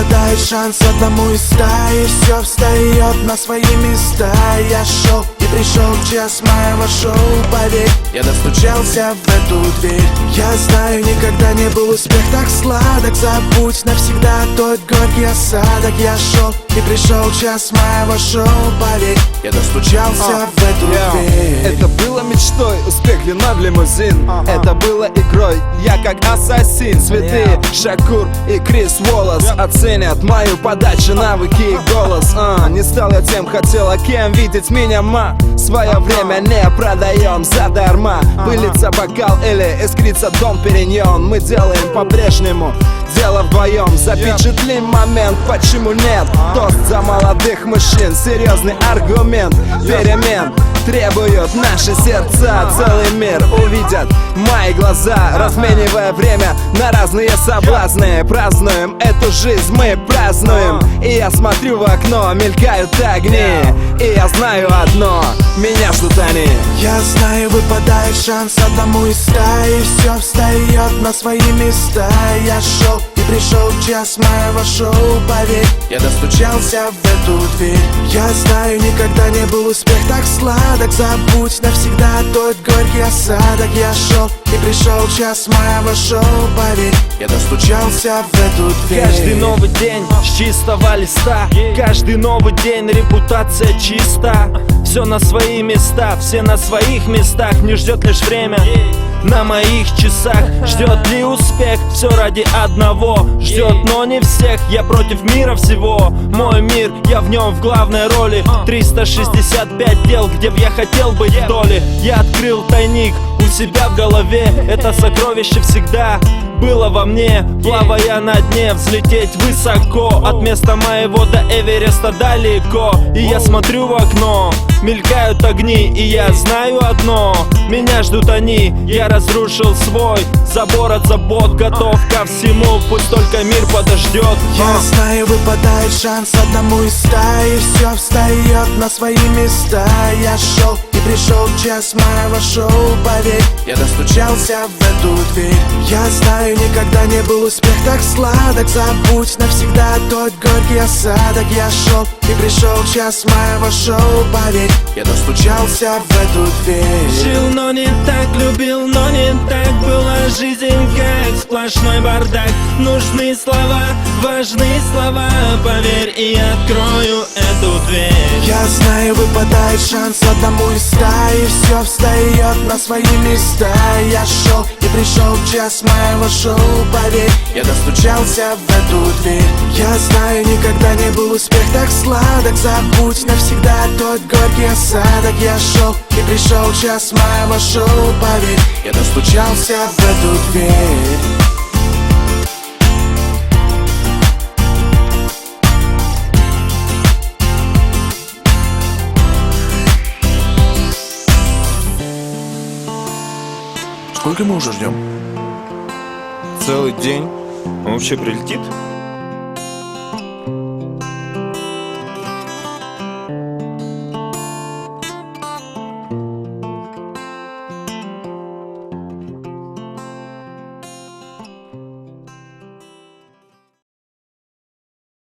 выпадает шанс одному из ста, и все встает на свои места. Я шел и пришел час моего шоу, поверь, я достучался в эту дверь. Я знаю, никогда не был успех так сладок. Забудь навсегда тот горький осадок. Я шел и пришел час моего шоу, поверь, я достучался в эту дверь. Это было мечтой, успех вина в лимузин. Это было игрой, я как ассасин. Святые Шакур и Крис Уоллес оценят мою подачу, навыки и голос. Не стал я тем, хотела кем видеть меня, ма. Свое время не продаем задарма. Вылиться бокал или искрится дом Периньон. Мы делаем по-прежнему дело вдвоем. Запечатлим момент, почему нет? Тост за молодых мужчин, серьезный аргумент. Перемен требуют наши сердца. Целый мир увидят мои глаза, разменивая время на разные соблазны. Празднуем эту жизнь, мы празднуем. И я смотрю в окно, мелькают огни. И я знаю одно, меня ждут они. Я знаю, выпадает шанс одному из ста, и все встает на свои места. Я шел и пришел час моего шоу, поверь, я достучался в эту дверь. Я знаю, никогда не был успех так сладок. Забудь навсегда тот горький осадок. Я шел и пришел час моего шоу, поверь, я достучался в эту дверь. Каждый новый день с чистого листа, каждый новый день репутация чиста. Все на свои места, все на своих местах. Не ждет лишь время на моих часах. Ждет ли успех, все ради одного. Ждет, но не всех, я против мира всего. Мой мир, я в нем в главной роли. 365 дел, где б я хотел быть в доле. Я открыл тайник у себя в голове. Это сокровище всегда было во мне. Плавая на дне, взлететь высоко. От места моего до Эвереста далеко. И я смотрю в окно, мелькают огни. И я знаю одно, меня ждут они. Я разрушил свой забор от забот, готов ко всему, пусть только мир подождет. Я знаю, выпадает шанс одному из ста, и все встает на свои места. Я шел и пришел час моего шоу, поверь, я достучался в эту дверь. Я знаю, никогда не был успех так сладок. Забудь навсегда тот горький осадок. Я шел и пришел час моего шоу, поверь, я достучался в эту дверь. Жил, но не так, любил, но не так. Была жизнь как сплошной бардак. Нужны слова, важные слова. Поверь, и я открою эту дверь. Я знаю, выпадает шанс одному из ста, и все встает на свои места. Я шел и пришел час моего шоу, поверь, я достучался в эту дверь. Я знаю, никогда не был успех так сладок. Забудь навсегда тот горький осадок. Я шел и пришел час моего шоу, поверь, я достучался в эту дверь. Сколько мы уже ждем? Целый день. Он вообще прилетит?